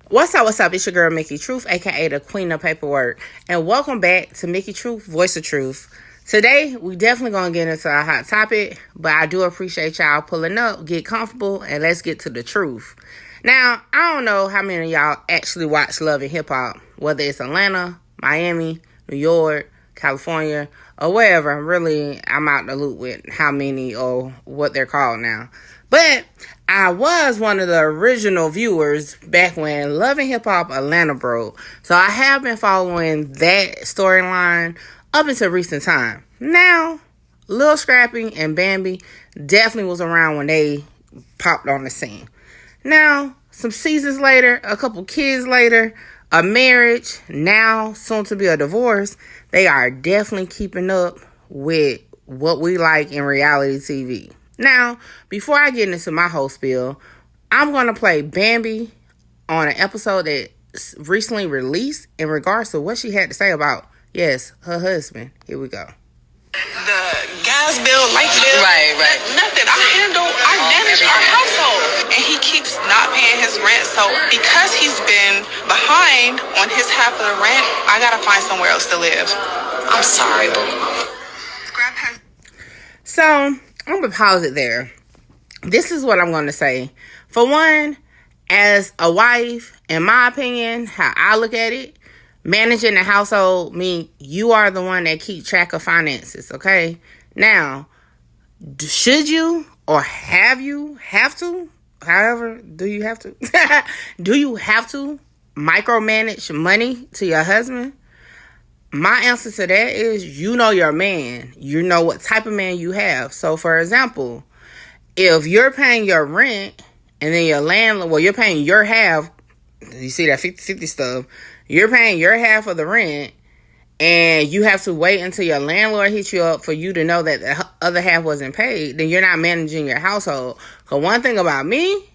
What's up? It's your girl, Mickey Truth, aka the Queen of Paperwork. And welcome back to Mickey Truth, Voice of Truth. Today, we definitely going to get into a hot topic, but I do appreciate y'all pulling up, get comfortable, and let's get to the truth. Now, I don't know how many of y'all actually watch Love and Hip Hop, whether it's Atlanta, Miami, New York, California, or wherever. I'm out the loop with how many or what they're called now. But I was one of the original viewers back when Love and Hip Hop Atlanta broke. So I have been following that storyline up until recent time. Now, Lil Scrappy and Bambi definitely was around when they popped on the scene. Now, some seasons later, a couple kids later, a marriage, now soon to be a divorce, they are definitely keeping up with what we like in reality TV. Now, before I get into my whole spiel, I'm going to play Bambi on an episode that recently released in regards to what she had to say about, yes, her husband. Here we go. The gas bill, light bill, right. Nothing. I manage our household. And he keeps not paying his rent. So because he's been behind on his half of the rent, I got to find somewhere else to live. I'm sorry, boo. So, I'm going to pause it there. This is what I'm going to say. For one, as a wife, in my opinion, how I look at it, managing the household means you are the one that keep track of finances, okay? Now, should you or have to, however, do you have to? Do you have to micromanage money to your husband? My answer to that is, you know your man. You know what type of man you have. So, for example, if you're paying your rent and then your landlord, well, you're paying your half, you see that 50-50 stuff, you're paying your half of the rent and you have to wait until your landlord hits you up for you to know that the other half wasn't paid, then you're not managing your household. Because one thing about me,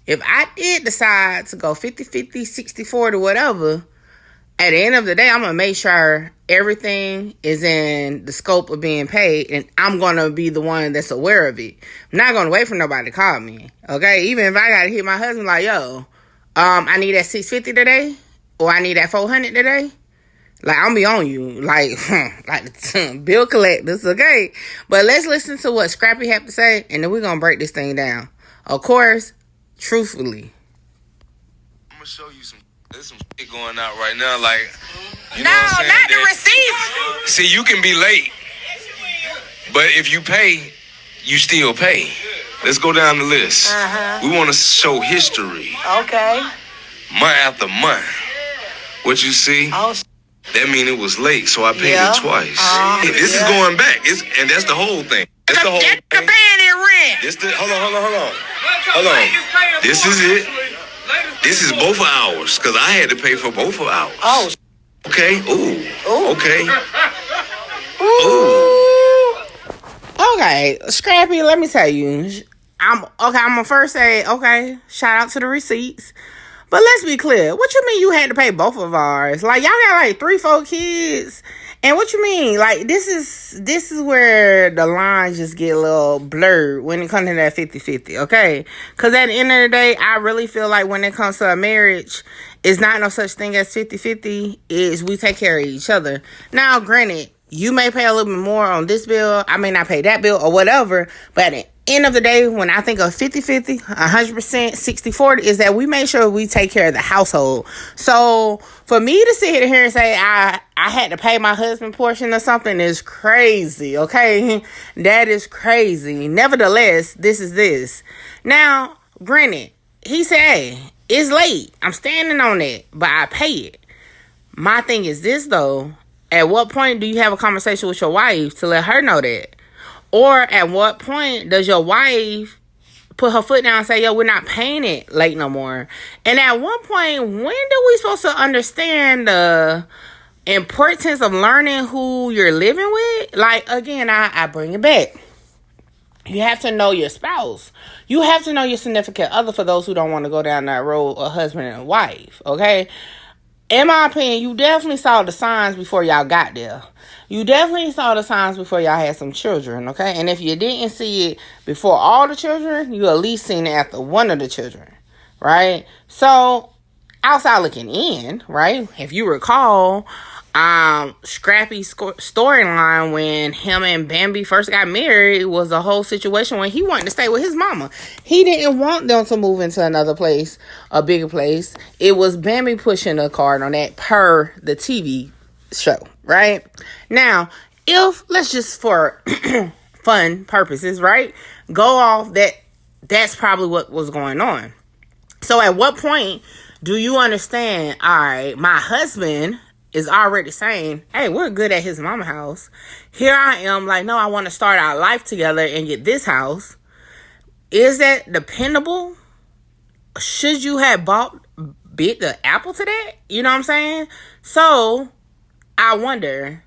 if I did decide to go 50-50, 60-40, whatever, at the end of the day, I'm going to make sure everything is in the scope of being paid, and I'm going to be the one that's aware of it. I'm not going to wait for nobody to call me, okay? Even if I got to hit my husband like, yo, I need that $650 today, or I need that $400 today. Like, I'm be on you, like bill collectors, okay? But let's listen to what Scrappy had to say, and then we're going to break this thing down. Of course, truthfully. I'm going to show you there's some shit going out right now, like, you No, know what I'm saying? not the receipts. See, you can be late, but if you pay, you still pay. Let's go down the list. We want to show history. Okay. Month after month. What you see? Oh, that mean it was late, so I paid it twice. This is going back. And that's the whole thing. That's the whole thing. Paying their rent. Hold on. This is it. This is both hours, because I had to pay for both hours. Oh. Okay. Ooh. Okay. Ooh. Okay, Scrappy, let me tell you. I'm going to first say, okay, shout out to the receipts. But let's be clear. What you mean you had to pay both of ours? Like, y'all got like 3-4 kids. And what you mean? Like, this is where the lines just get a little blurred when it comes to that 50-50, okay? Because at the end of the day, I really feel like when it comes to a marriage, it's not no such thing as 50-50. It's we take care of each other. Now, granted, you may pay a little bit more on this bill. I may not pay that bill or whatever. But at the end of the day, when I think of 50-50, 100%, 60-40, is that we make sure we take care of the household. So for me to sit here and say I had to pay my husband portion or something is crazy, okay? That is crazy. Nevertheless, this is this. Now, granted, he said, hey, it's late. I'm standing on it, but I pay it. My thing is this, though. At what point do you have a conversation with your wife to let her know that? Or at what point does your wife put her foot down and say, yo, we're not paying it late no more? And at one point, when do we supposed to understand the importance of learning who you're living with? Like, again, I bring it back. You have to know your spouse. You have to know your significant other for those who don't want to go down that road of husband and wife, okay? In my opinion, you definitely saw the signs before y'all got there. You definitely saw the signs before y'all had some children, okay? And if you didn't see it before all the children, you at least seen it after one of the children, right? So, outside looking in, right? If you recall, Scrappy's storyline when him and Bambi first got married was a whole situation when he wanted to stay with his mama. He didn't want them to move into another place, a bigger place. It was Bambi pushing a card on that per the TV show, right? Now, if, let's just for fun purposes, right, go off that's probably what was going on. So at what point do you understand, all right, my husband is already saying, hey, we're good at his mama house. Here I am like, no, I want to start our life together and get this house. Is that dependable? Should you have bit the apple to that? You know what I'm saying? So I wonder,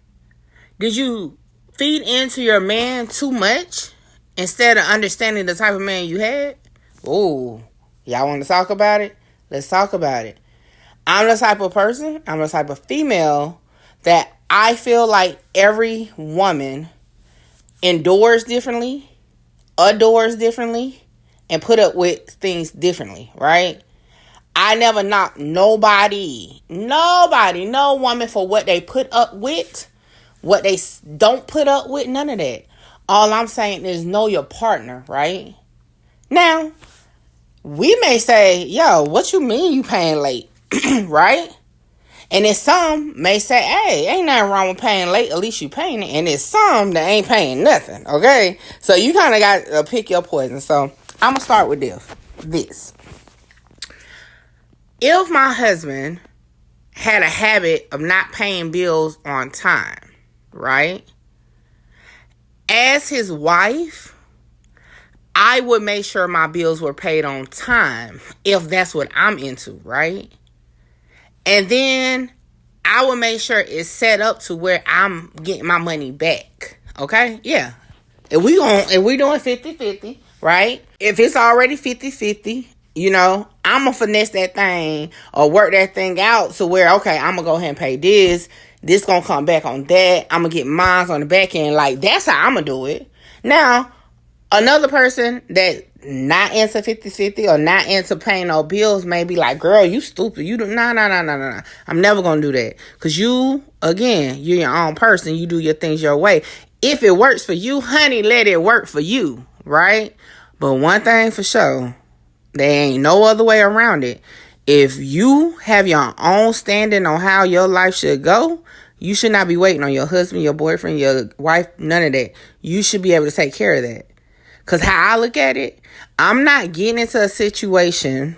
did you feed into your man too much instead of understanding the type of man you had? Ooh, y'all want to talk about it? Let's talk about it. I'm the type of person, I'm the type of female that I feel like every woman endures differently, adores differently, and put up with things differently, right? I never knock no woman for what they put up with, what they don't put up with, none of that. All I'm saying is know your partner, right? Now, we may say, yo, what you mean you paying late? Right? And then some may say, hey, ain't nothing wrong with paying late, at least you paying it. And there's some that ain't paying nothing, okay? So you kind of got to pick your poison. So I'm going to start with this. If my husband had a habit of not paying bills on time, right? As his wife, I would make sure my bills were paid on time if that's what I'm into, right? And then I would make sure it's set up to where I'm getting my money back. Okay? Yeah. If we doing 50-50, right? If it's already 50-50, you know, I'm going to finesse that thing or work that thing out to where, okay, I'm going to go ahead and pay this. This going to come back on that. I'm going to get mine on the back end. Like, that's how I'm going to do it. Now, another person that not into 50-50 or not into paying no bills may be like, girl, you stupid. You do nah. I'm never gonna do that. Cause you, again, you're your own person. You do your things your way. If it works for you, honey, let it work for you, right? But one thing for sure, there ain't no other way around it. If you have your own standing on how your life should go, you should not be waiting on your husband, your boyfriend, your wife, none of that. You should be able to take care of that. Because how I look at it, I'm not getting into a situation,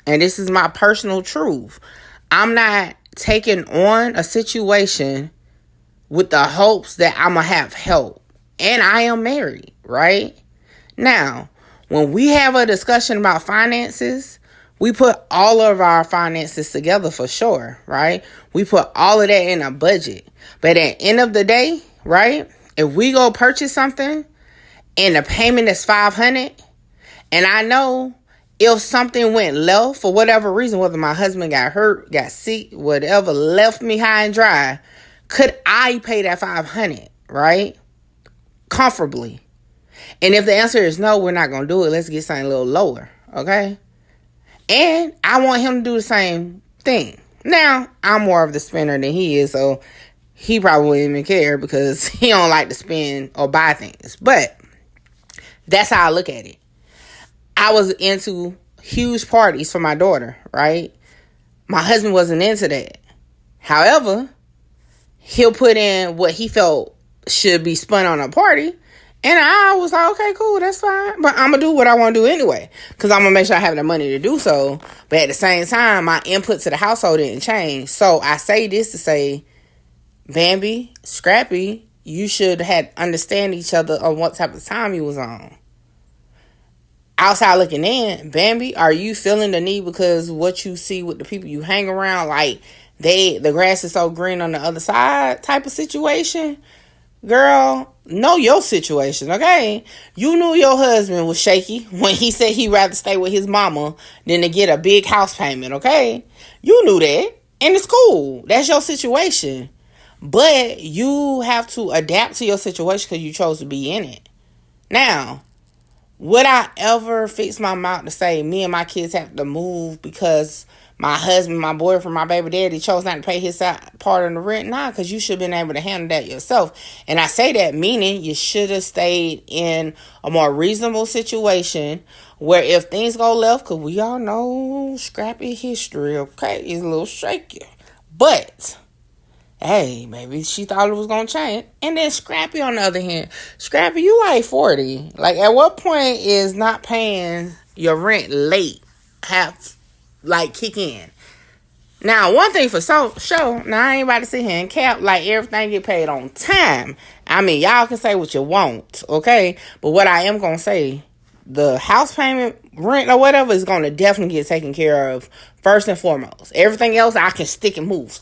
and this is my personal truth. I'm not taking on a situation with the hopes that I'm going to have help. And I am married, right? Now, when we have a discussion about finances, we put all of our finances together for sure, right? We put all of that in a budget. But at the end of the day, right, if we go purchase something, and the payment is $500, and I know if something went left for whatever reason, whether my husband got hurt, got sick, whatever, left me high and dry, could I pay that $500, right? Comfortably. And if the answer is no, we're not going to do it. Let's get something a little lower, okay? And I want him to do the same thing. Now, I'm more of the spender than he is, so he probably wouldn't even care because he don't like to spend or buy things. But that's how I look at it. I was into huge parties for my daughter, right? My husband wasn't into that. However, he'll put in what he felt should be spent on a party. And I was like, okay, cool, that's fine. But I'm going to do what I want to do anyway. Because I'm going to make sure I have the money to do so. But at the same time, my input to the household didn't change. So I say this to say, Bambi, Scrappy, you should have understand each other on what type of time you was on. Outside looking in, Bambi, are you feeling the need because what you see with the people you hang around, like the grass is so green on the other side type of situation? Girl, know your situation, okay? You knew your husband was shaky when he said he'd rather stay with his mama than to get a big house payment, okay? You knew that, and it's cool. That's your situation. But you have to adapt to your situation because you chose to be in it. Now, would I ever fix my mouth to say me and my kids have to move because my husband, my boyfriend, my baby daddy chose not to pay his part of the rent. Nah, because you should have been able to handle that yourself. And I say that meaning you should have stayed in a more reasonable situation where if things go left, because we all know Scrappy history, okay, is a little shaky. But hey, maybe she thought it was going to change. And then Scrappy, on the other hand, Scrappy, you like 40. Like, at what point is not paying your rent late kick in? Now, one thing for sure, now I ain't about to sit here and cap, like, everything get paid on time. I mean, y'all can say what you want, okay? But what I am going to say, the house payment, rent, or whatever is going to definitely get taken care of first and foremost. Everything else, I can stick and move,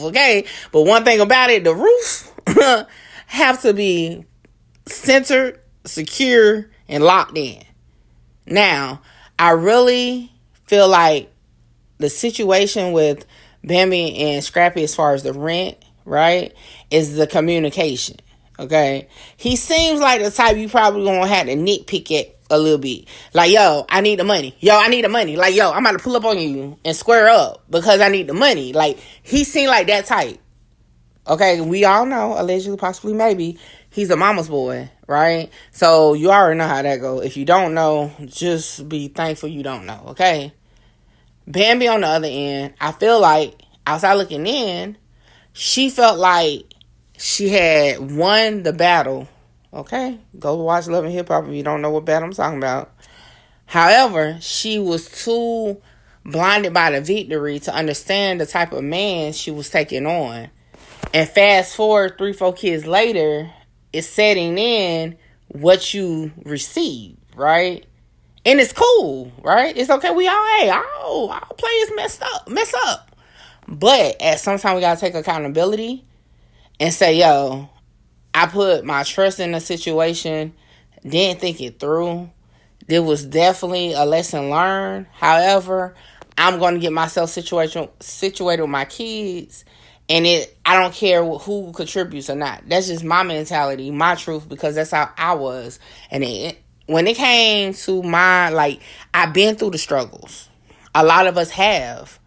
okay? But one thing about it, the roof have to be centered, secure, and locked in. Now, I really feel like the situation with Bambi and Scrappy as far as the rent, right, is the communication, okay? He seems like the type you probably gonna have to nitpick at a little bit. Like, yo, I need the money. Like, yo, I'm about to pull up on you and square up because I need the money. Like, he seemed like that type. Okay, we all know, allegedly, possibly, maybe, he's a mama's boy, right? So, you already know how that goes. If you don't know, just be thankful you don't know, okay? Bambi, on the other end, I feel like, outside looking in, she felt like she had won the battle. Okay, go watch Love and Hip Hop if you don't know what battle I'm talking about. However, she was too blinded by the victory to understand the type of man she was taking on. And fast forward 3-4 kids later, it's setting in what you receive, right? And it's cool, right? It's okay. We all players mess up. But at some time we gotta take accountability and say, yo, I put my trust in a situation, didn't think it through. There was definitely a lesson learned. However, I'm going to get myself situated with my kids, and I don't care who contributes or not. That's just my mentality, my truth, because that's how I was. And when it came to I've been through the struggles. A lot of us have.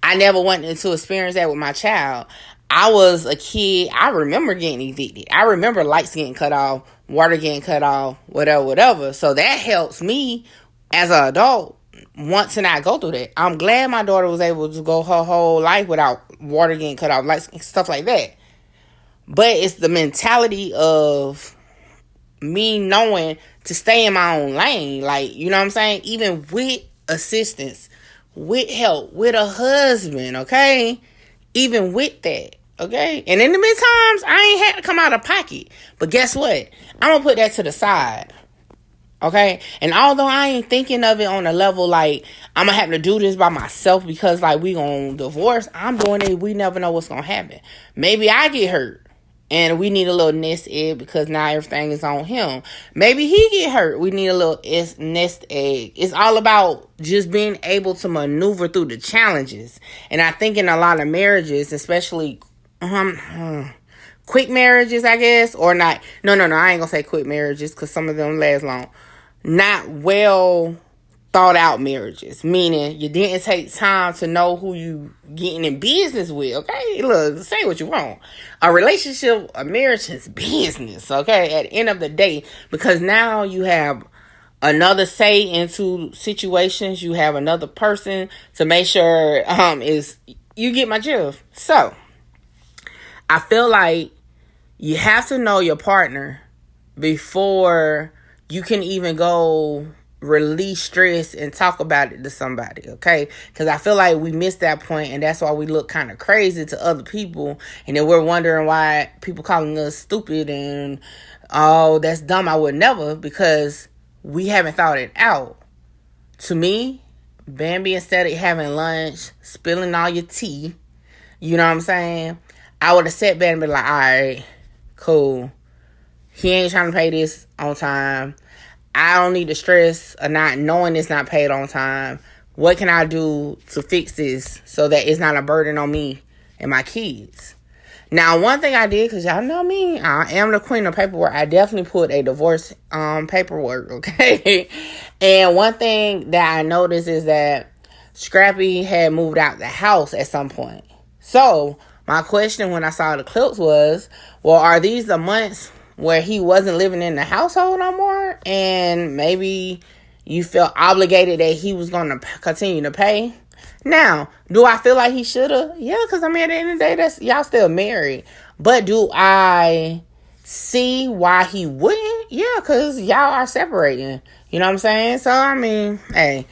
I never wanted to experience that with my child. I was a kid. I remember getting evicted. I remember lights getting cut off, water getting cut off, whatever. So that helps me as an adult want to not go through that. I'm glad my daughter was able to go her whole life without water getting cut off, lights, stuff like that. But it's the mentality of me knowing to stay in my own lane. Like, you know what I'm saying? Even with assistance, with help, with a husband, okay? Even with that, okay? And in the midtimes, I ain't had to come out of pocket. But guess what? I'm going to put that to the side, okay? And although I ain't thinking of it on a level like I'm going to have to do this by myself because we going to divorce, I'm doing it. We never know what's going to happen. Maybe I get hurt and we need a little nest egg because now everything is on him. Maybe he get hurt. We need a little nest egg. It's all about just being able to maneuver through the challenges. And I think in a lot of marriages, especially quick marriages, I guess, or not. No, I ain't gonna say quick marriages because some of them last long. Not well thought out marriages, meaning you didn't take time to know who you getting in business with, okay? Look, say what you want. A relationship, a marriage is business, okay? At the end of the day, because now you have another say into situations, you have another person to make sure you get my drift. So, I feel like you have to know your partner before you can even go release stress and talk about it to somebody, okay? Because I feel like we missed that point, and that's why we look kind of crazy to other people, and then we're wondering why people calling us stupid and, oh, that's dumb, I would never, because we haven't thought it out. To me, Bambi, instead of having lunch, spilling all your tea, you know what I'm saying? I would have sat back and been like, all right, cool. He ain't trying to pay this on time. I don't need the stress of not knowing it's not paid on time. What can I do to fix this so that it's not a burden on me and my kids? Now, one thing I did, because y'all know me, I am the queen of paperwork. I definitely put a divorce paperwork, okay? And one thing that I noticed is that Scrappy had moved out the house at some point. So, my question when I saw the clips was, well, are these the months where he wasn't living in the household no more? And maybe you felt obligated that he was going to continue to pay? Now, do I feel like he should have? Yeah, because I mean, at the end of the day, that's y'all still married. But do I see why he wouldn't? Yeah, because y'all are separating. You know what I'm saying? So, I mean, hey,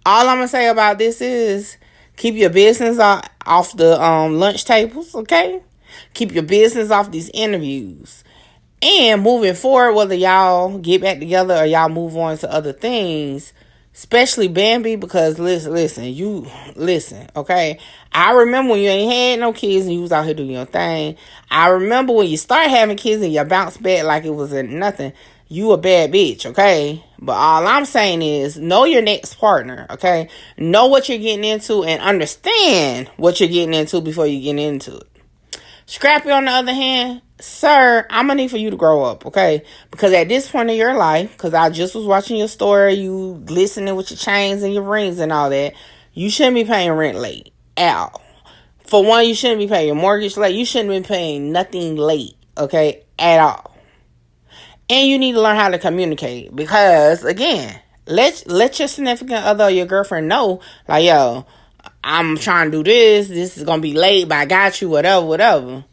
all I'm going to say about this is keep your business off the lunch tables, okay? Keep your business off these interviews. And moving forward, whether y'all get back together or y'all move on to other things, especially Bambi, because listen, okay? I remember when you ain't had no kids and you was out here doing your thing. I remember when you start having kids and you bounce back like it was nothing. You a bad bitch, okay? But all I'm saying is know your next partner, okay? Know what you're getting into and understand what you're getting into before you get into it. Scrappy, on the other hand, sir, I'm going to need for you to grow up, okay? Because at this point in your life, because I just was watching your story, you listening with your chains and your rings and all that, you shouldn't be paying rent late at all. For one, you shouldn't be paying your mortgage late. You shouldn't be paying nothing late, okay, at all. And you need to learn how to communicate because, again, let your significant other or your girlfriend know, like, yo, I'm trying to do this. This is going to be late, but I got you, whatever.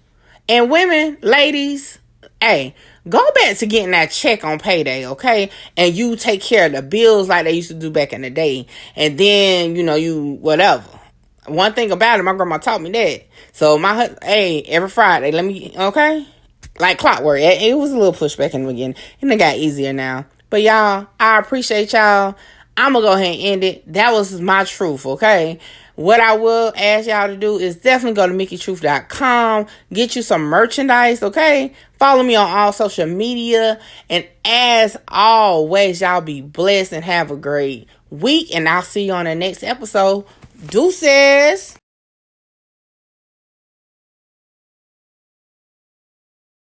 And women, ladies, hey, go back to getting that check on payday, okay? And you take care of the bills like they used to do back in the day. And then, you whatever. One thing about it, my grandma taught me that. So, every Friday, okay? Like clockwork. It was a little pushback in the beginning. And it got easier now. But y'all, I appreciate y'all. I'm going to go ahead and end it. That was my truth, okay? What I will ask y'all to do is definitely go to MickeyTruth.com. Get you some merchandise, okay? Follow me on all social media. And as always, y'all be blessed and have a great week. And I'll see you on the next episode. Deuces.